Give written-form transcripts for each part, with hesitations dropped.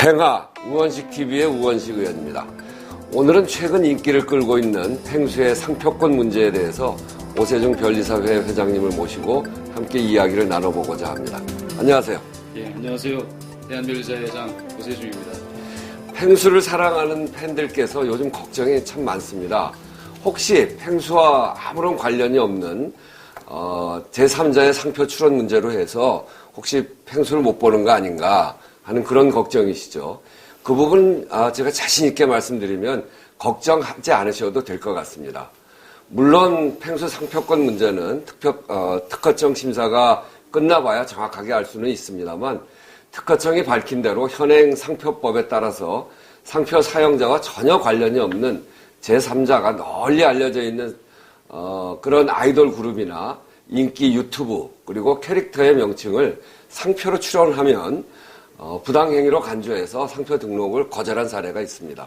팽하 우원식 TV의 우원식 의원입니다. 오늘은 최근 인기를 끌고 있는 펭수의 상표권 문제에 대해서 오세종 변리사회 회장님을 모시고 함께 이야기를 나눠보고자 합니다. 안녕하세요. 예, 안녕하세요. 대한변리사회 회장 오세종입니다. 펭수를 사랑하는 팬들께서 요즘 걱정이 참 많습니다. 혹시 펭수와 아무런 관련이 없는 제3자의 상표 출원 문제로 해서 혹시 펭수를 못 보는 거 아닌가 하는 그런 걱정이시죠. 그 부분 제가 자신 있게 말씀드리면 걱정하지 않으셔도 될 것 같습니다. 물론 펭수 상표권 문제는 특허청 심사가 끝나봐야 정확하게 알 수는 있습니다만 특허청이 밝힌 대로 현행 상표법에 따라서 상표 사용자와 전혀 관련이 없는 제3자가 널리 알려져 있는 그런 아이돌 그룹이나 인기 유튜브 그리고 캐릭터의 명칭을 상표로 출원하면 부당행위로 간주해서 상표 등록을 거절한 사례가 있습니다.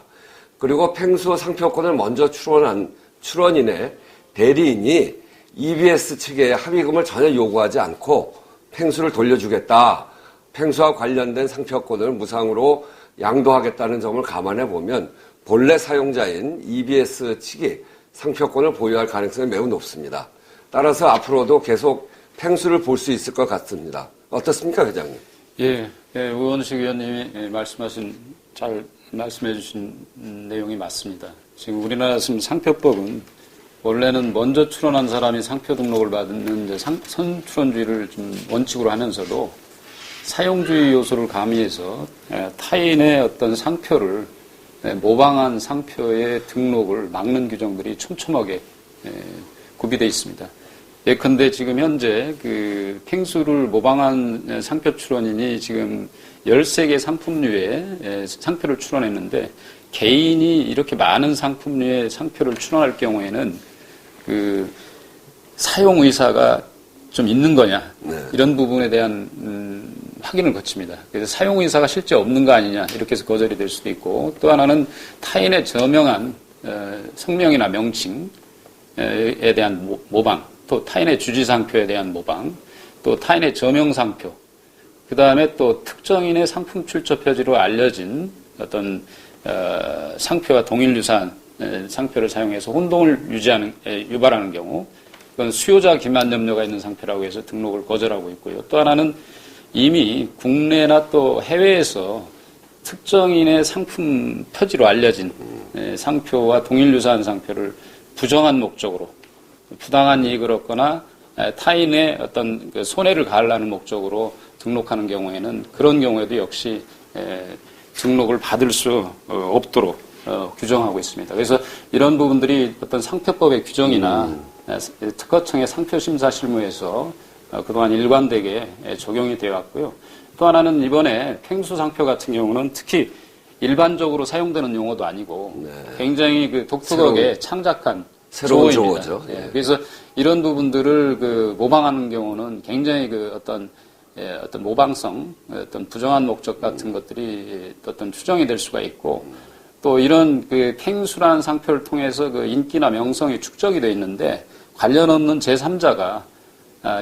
그리고 펭수 상표권을 먼저 출원한 출원인의 대리인이 EBS 측에 합의금을 전혀 요구하지 않고 펭수를 돌려주겠다. 펭수와 관련된 상표권을 무상으로 양도하겠다는 점을 감안해 보면 본래 사용자인 EBS 측이 상표권을 보유할 가능성이 매우 높습니다. 따라서 앞으로도 계속 펭수를 볼 수 있을 것 같습니다. 어떻습니까, 회장님? 예, 우원식 의원님이 잘 말씀해 주신 내용이 맞습니다. 지금 우리나라 지금 상표법은 원래는 먼저 출원한 사람이 상표 등록을 받는 선출원주의를 좀 원칙으로 하면서도 사용주의 요소를 가미해서 타인의 어떤 상표를 모방한 상표의 등록을 막는 규정들이 촘촘하게 구비되어 있습니다. 예컨대 지금 현재 그 펭수를 모방한 상표 출원인이 지금 13개 상품류의 상표를 출원했는데 개인이 이렇게 많은 상품류의 상표를 출원할 경우에는 그 사용 의사가 좀 있는 거냐 이런 부분에 대한 확인을 거칩니다. 그래서 사용 의사가 실제 없는 거 아니냐 이렇게 해서 거절이 될 수도 있고 또 하나는 타인의 저명한 성명이나 명칭에 대한 모방 또 타인의 주지상표에 대한 모방, 또 타인의 저명상표, 그 다음에 또 특정인의 상품 출처 표지로 알려진 어떤 상표와 동일 유사한 상표를 사용해서 혼동을 유발하는 경우, 그건 수요자 기만 염려가 있는 상표라고 해서 등록을 거절하고 있고요. 또 하나는 이미 국내나 또 해외에서 특정인의 상품 표지로 알려진 상표와 동일 유사한 상표를 부정한 목적으로 부당한 이익을 얻거나 타인의 어떤 그 손해를 가하려는 목적으로 등록하는 경우에는 그런 경우에도 역시 등록을 받을 수 없도록 규정하고 있습니다. 그래서 이런 부분들이 어떤 상표법의 규정이나 특허청의 상표심사 실무에서 그동안 일관되게 적용이 되어 왔고요. 또 하나는 이번에 펭수 상표 같은 경우는 특히 일반적으로 사용되는 용어도 아니고 굉장히 그 독특하게 창작한 새로운 조어죠. 예. 그래서 이런 부분들을 그 모방하는 경우는 굉장히 그 어떤 모방성, 어떤 부정한 목적 같은 것들이 어떤 추정이 될 수가 있고 또 이런 그 펭수라는 상표를 통해서 그 인기나 명성이 축적이 되어 있는데 관련 없는 제3자가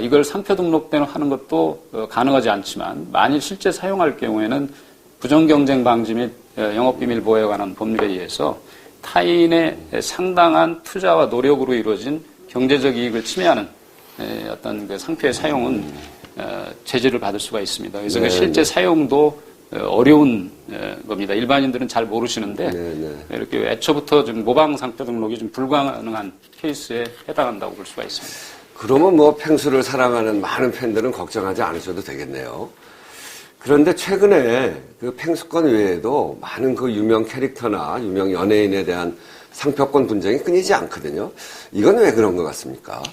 이걸 상표 등록대로 하는 것도 가능하지 않지만 만일 실제 사용할 경우에는 부정경쟁 방지 및 영업비밀 보호에 관한 법률에 의해서 타인의 상당한 투자와 노력으로 이루어진 경제적 이익을 침해하는 어떤 그 상표의 사용은 제재를 받을 수가 있습니다. 그래서 그 실제 사용도 어려운 겁니다. 일반인들은 잘 모르시는데 이렇게 애초부터 좀 모방 상표 등록이 좀 불가능한 케이스에 해당한다고 볼 수가 있습니다. 그러면 뭐 펭수를 사랑하는 많은 팬들은 걱정하지 않으셔도 되겠네요. 그런데 최근에 그 펭수권 외에도 많은 그 유명 캐릭터나 유명 연예인에 대한 상표권 분쟁이 끊이지 않거든요. 이건 왜 그런 것 같습니까?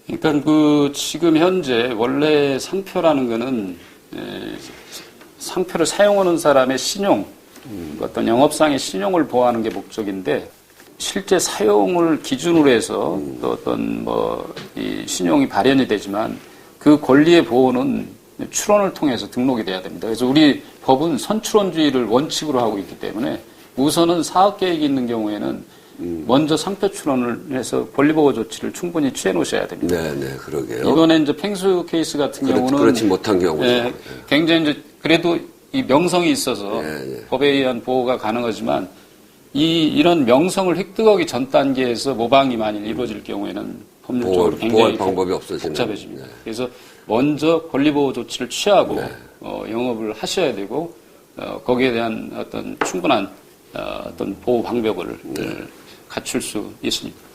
그러니까 그 지금 현재 원래 상표라는 거는 상표를 사용하는 사람의 신용, 어떤 영업상의 신용을 보호하는 게 목적인데 실제 사용을 기준으로 해서 또 어떤 이 신용이 발현이 되지만 그 권리의 보호는 출원을 통해서 등록이 돼야 됩니다. 그래서 우리 법은 선출원주의를 원칙으로 하고 있기 때문에 우선은 사업계획이 있는 경우에는 먼저 상표 출원을 해서 권리보호 조치를 충분히 취해 놓으셔야 됩니다. 네, 그러게요. 이번에 이제 펭수 케이스 같은 경우는 그렇지 못한 경우죠. 굉장히 이제 그래도 이 명성이 있어서 법에 의한 보호가 가능하지만 이런 명성을 획득하기 전 단계에서 모방이 만일 이루어질 경우에는 법률적으로 굉장히 방법이 없어지는. 복잡해집니다. 그래서 먼저 권리보호 조치를 취하고 영업을 하셔야 되고 거기에 대한 어떤 충분한 어떤 보호 방법을 갖출 수 있습니다.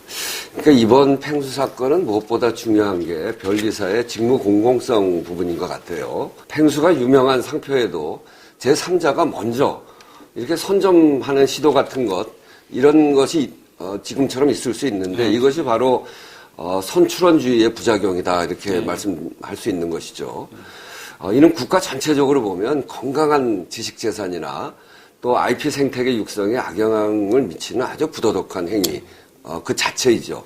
그러니까 이번 팽수 사건은 무엇보다 중요한 게 변리사의 직무 공공성 부분인 것 같아요. 팽수가 유명한 상표에도 제3자가 먼저 이렇게 선점하는 시도 같은 것, 이런 것이 지금처럼 있을 수 있는데 이것이 바로 선출원주의의 부작용이다, 이렇게 말씀할 수 있는 것이죠. 이는 국가 전체적으로 보면 건강한 지식재산이나 또 IP 생태계 육성에 악영향을 미치는 아주 부도덕한 행위, 그 자체이죠.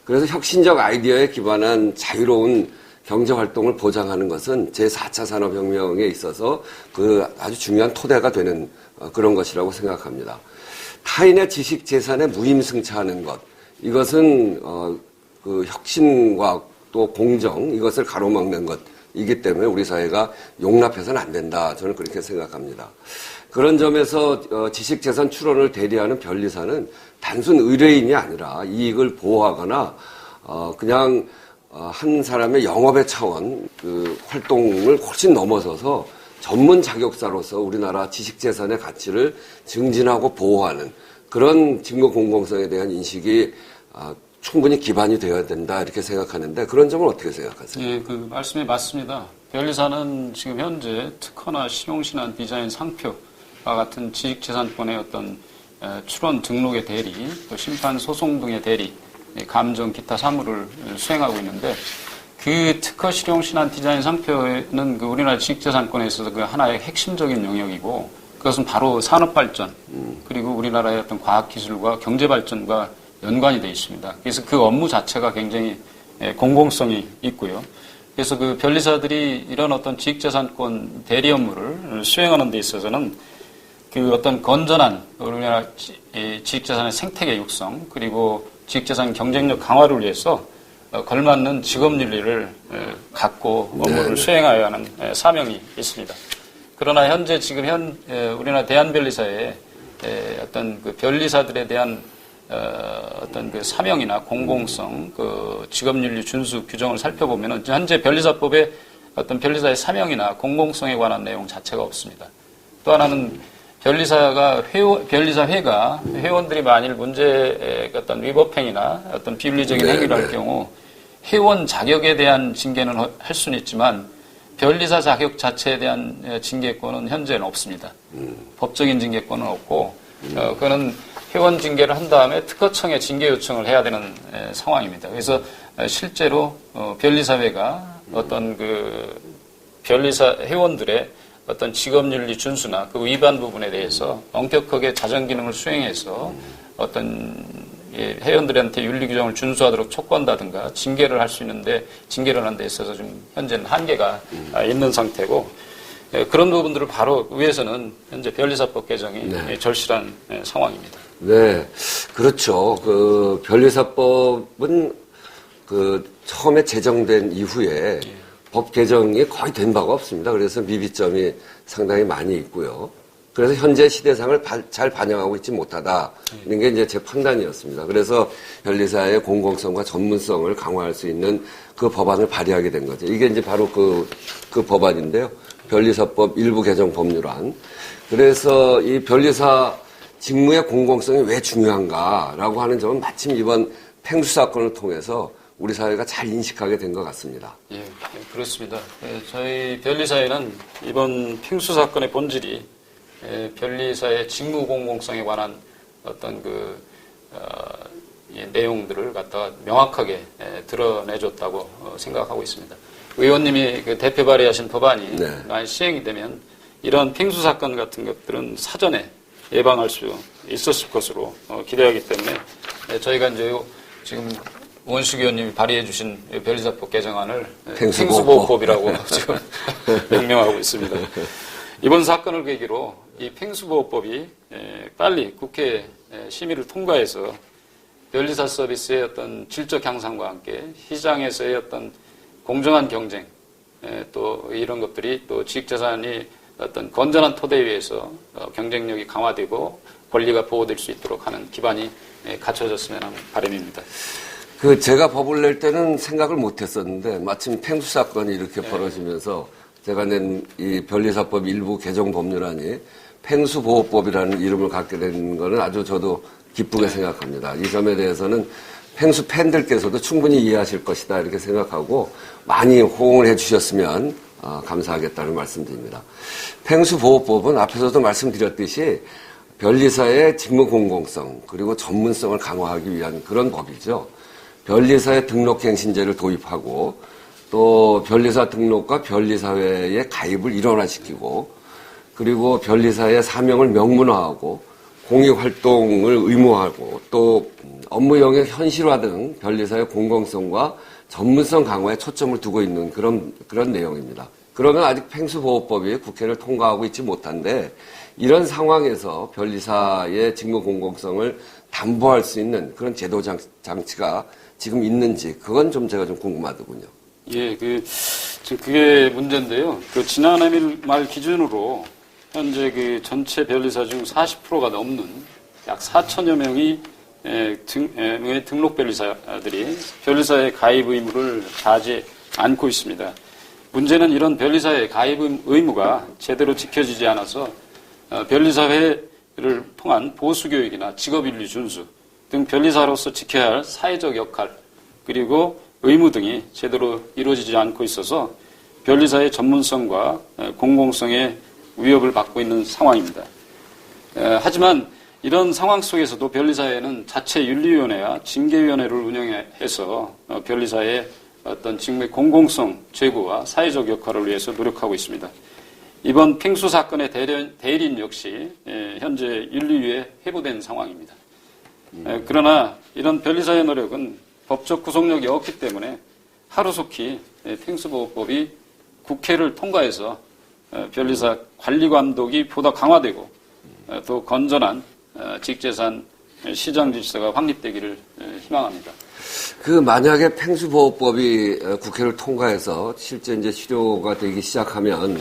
그래서 혁신적 아이디어에 기반한 자유로운 경제활동을 보장하는 것은 제4차 산업혁명에 있어서 그 아주 중요한 토대가 되는 그런 것이라고 생각합니다. 타인의 지식재산에 무임승차하는 것, 이것은 그 혁신과 또 공정, 이것을 가로막는 것이기 때문에 우리 사회가 용납해서는 안 된다, 저는 그렇게 생각합니다. 그런 점에서 지식재산 출원을 대리하는 변리사는 단순 의뢰인이 아니라 이익을 보호하거나 그냥 한 사람의 영업의 차원 그 활동을 훨씬 넘어서서 전문 자격사로서 우리나라 지식재산의 가치를 증진하고 보호하는 그런 직무 공공성에 대한 인식이 충분히 기반이 되어야 된다, 이렇게 생각하는데 그런 점은 어떻게 생각하세요? 예, 그 말씀이 맞습니다. 변리사는 지금 현재 특허나 실용신안 디자인 상표와 같은 지식재산권의 어떤 출원 등록의 대리, 또 심판 소송 등의 대리, 감정 기타 사무를 수행하고 있는데 그 특허 실용 신안 디자인 상표는 그 우리나라 지식재산권에 있어서 그 하나의 핵심적인 영역이고 그것은 바로 산업 발전 그리고 우리나라의 어떤 과학 기술과 경제 발전과 연관이 되어 있습니다. 그래서 그 업무 자체가 굉장히 공공성이 있고요. 그래서 그 변리사들이 이런 어떤 지식재산권 대리 업무를 수행하는 데 있어서는 그 어떤 건전한 우리나라 지식재산의 생태계 육성 그리고 지식재산 경쟁력 강화를 위해서 걸맞는 직업윤리를 갖고 업무를 수행하여야 하는 사명이 있습니다. 그러나 현재 지금 우리나라 대한변리사의 어떤 그 변리사들에 대한 어떤 그 사명이나 공공성, 그 직업윤리 준수 규정을 살펴보면은 현재 변리사법에 어떤 변리사의 사명이나 공공성에 관한 내용 자체가 없습니다. 또 하나는 변리사회가 회원들이 만일 문제의 어떤 위법행위나 어떤 비윤리적인 행위를 할 경우 회원 자격에 대한 징계는 할 수는 있지만 변리사 자격 자체에 대한 징계권은 현재는 없습니다. 법적인 징계권은 없고 그거는 회원 징계를 한 다음에 특허청에 징계 요청을 해야 되는 상황입니다. 그래서 실제로 변리사회가 어떤 그 변리사 회원들의 어떤 직업윤리 준수나 그 위반 부분에 대해서 엄격하게 자정 기능을 수행해서 어떤 회원들한테 윤리 규정을 준수하도록 촉구한다든가 징계를 할 수 있는데 징계를 하는 데 있어서 좀 현재는 한계가 있는 상태고 그런 부분들을 바로 위해서는 현재 변리사법 개정이 절실한 상황입니다. 네, 그렇죠. 그 변리사법은 그 처음에 제정된 이후에 법 개정이 거의 된 바가 없습니다. 그래서 미비점이 상당히 많이 있고요. 그래서 현재 시대상을 잘 반영하고 있지 못하다는 게 이제 제 판단이었습니다. 그래서 변리사의 공공성과 전문성을 강화할 수 있는 그 법안을 발의하게 된 거죠. 이게 이제 바로 그 법안인데요. 변리사법 일부 개정 법률안. 그래서 이 변리사 직무의 공공성이 왜 중요한가라고 하는 점은 마침 이번 팽수 사건을 통해서 우리 사회가 잘 인식하게 된 것 같습니다. 예, 그렇습니다. 저희 변리사회는 이번 팽수 사건의 본질이 변리사의 직무 공공성에 관한 어떤 내용들을 갖다가 명확하게 드러내줬다고 생각하고 있습니다. 의원님이 그 대표 발의하신 법안이 만약 시행이 되면 이런 팽수 사건 같은 것들은 사전에 예방할 수 있었을 것으로 기대하기 때문에 저희가 이제 지금 원식 의원님이 발의해 주신 변리사법 개정안을 팽수보호법이라고 지금 명명하고 있습니다. 이번 사건을 계기로 이 팽수보호법이 빨리 국회 심의를 통과해서 변리사 서비스의 어떤 질적 향상과 함께 시장에서의 어떤 공정한 경쟁 또 이런 것들이 또 지식재산이 어떤 건전한 토대 위에서 경쟁력이 강화되고 권리가 보호될 수 있도록 하는 기반이 갖춰졌으면 하는 바람입니다. 제가 법을 낼 때는 생각을 못 했었는데, 마침 펭수 사건이 이렇게 벌어지면서 제가 낸 이 변리사법 일부 개정 법률안이 펭수보호법이라는 이름을 갖게 된 거는 아주 저도 기쁘게 생각합니다. 이 점에 대해서는 펭수 팬들께서도 충분히 이해하실 것이다 이렇게 생각하고 많이 호응을 해주셨으면 감사하겠다는 말씀드립니다. 펭수보호법은 앞에서도 말씀드렸듯이 변리사의 직무 공공성 그리고 전문성을 강화하기 위한 그런 법이죠. 변리사의 등록갱신제를 도입하고 또 변리사 등록과 변리사회의 가입을 일원화시키고 그리고 변리사의 사명을 명문화하고 공익활동을 의무화하고 또 업무 영역 현실화 등 변리사의 공공성과 전문성 강화에 초점을 두고 있는 그런 내용입니다. 그러면 아직 펭수보호법이 국회를 통과하고 있지 못한데 이런 상황에서 변리사의 직무 공공성을 담보할 수 있는 그런 제도 장치가 지금 있는지 그건 좀 제가 좀 궁금하더군요. 예, 지금 그게 문제인데요. 지난해 말 기준으로 현재 전체 변리사 중 40%가 넘는 약 4천여 명이 등록 변리사들이 변리사의 가입 의무를 다하지 않고 있습니다. 문제는 이런 변리사의 가입 의무가 제대로 지켜지지 않아서 변리사회를 통한 보수교육이나 직업윤리 준수 등 변리사로서 지켜야 할 사회적 역할 그리고 의무 등이 제대로 이루어지지 않고 있어서 변리사의 전문성과 공공성에 위협을 받고 있는 상황입니다. 하지만 이런 상황 속에서도 변리사회는 자체 윤리위원회와 징계위원회를 운영해서 변리사의 어떤 직무의 공공성 제고와 사회적 역할을 위해서 노력하고 있습니다. 이번 펭수 사건의 대리인 역시 현재 윤리위에 회부된 상황입니다. 그러나 이런 변리사의 노력은 법적 구속력이 없기 때문에 하루속히 펭수보호법이 국회를 통과해서 변리사 관리 감독이 보다 강화되고 또 건전한 직재산 시장 질서가 확립되기를 희망합니다. 만약에 펭수보호법이 국회를 통과해서 실제 이제 실효가 되기 시작하면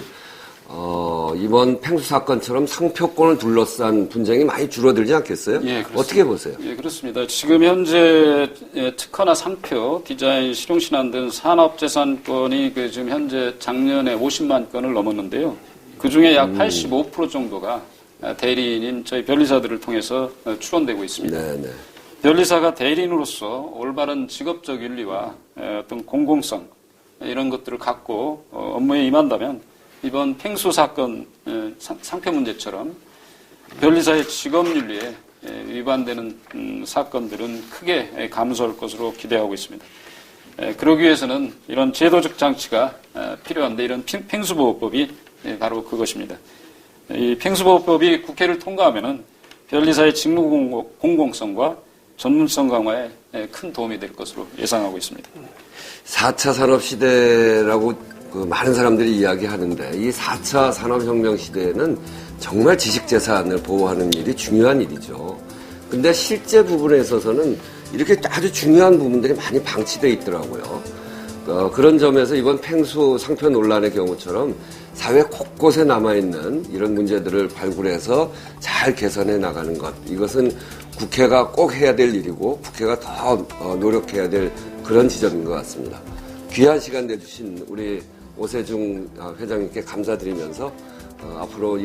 이번 펭수 사건처럼 상표권을 둘러싼 분쟁이 많이 줄어들지 않겠어요? 예, 그렇습니다. 어떻게 보세요? 예, 그렇습니다. 지금 현재 특허나 상표, 디자인, 실용신안 등 산업재산권이 지금 현재 작년에 50만 건을 넘었는데요. 그 중에 약 85% 정도가 대리인인 저희 변리사들을 통해서 출원되고 있습니다. 네네. 변리사가 대리인으로서 올바른 직업적 윤리와 어떤 공공성 이런 것들을 갖고 업무에 임한다면 이번 펭수 사건 상표 문제처럼 변리사의 직업윤리에 위반되는 사건들은 크게 감소할 것으로 기대하고 있습니다. 그러기 위해서는 이런 제도적 장치가 필요한데 이런 펭수보호법이 바로 그것입니다. 이 펭수보호법이 국회를 통과하면은 변리사의 직무 공공성과 전문성 강화에 큰 도움이 될 것으로 예상하고 있습니다. 4차 산업시대라고 많은 사람들이 이야기하는데 이 4차 산업혁명 시대에는 정말 지식재산을 보호하는 일이 중요한 일이죠. 근데 실제 부분에 있어서는 이렇게 아주 중요한 부분들이 많이 방치되어 있더라고요. 그런 점에서 이번 펭수 상표 논란의 경우처럼 사회 곳곳에 남아있는 이런 문제들을 발굴해서 잘 개선해 나가는 것. 이것은 국회가 꼭 해야 될 일이고 국회가 더 노력해야 될 그런 지점인 것 같습니다. 귀한 시간 내주신 우리 오세중 회장님께 감사드리면서 앞으로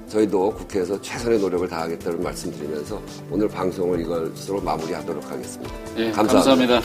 저희도 국회에서 최선의 노력을 다하겠다는 말씀드리면서 오늘 방송을 이것으로 마무리하도록 하겠습니다. 예, 감사합니다.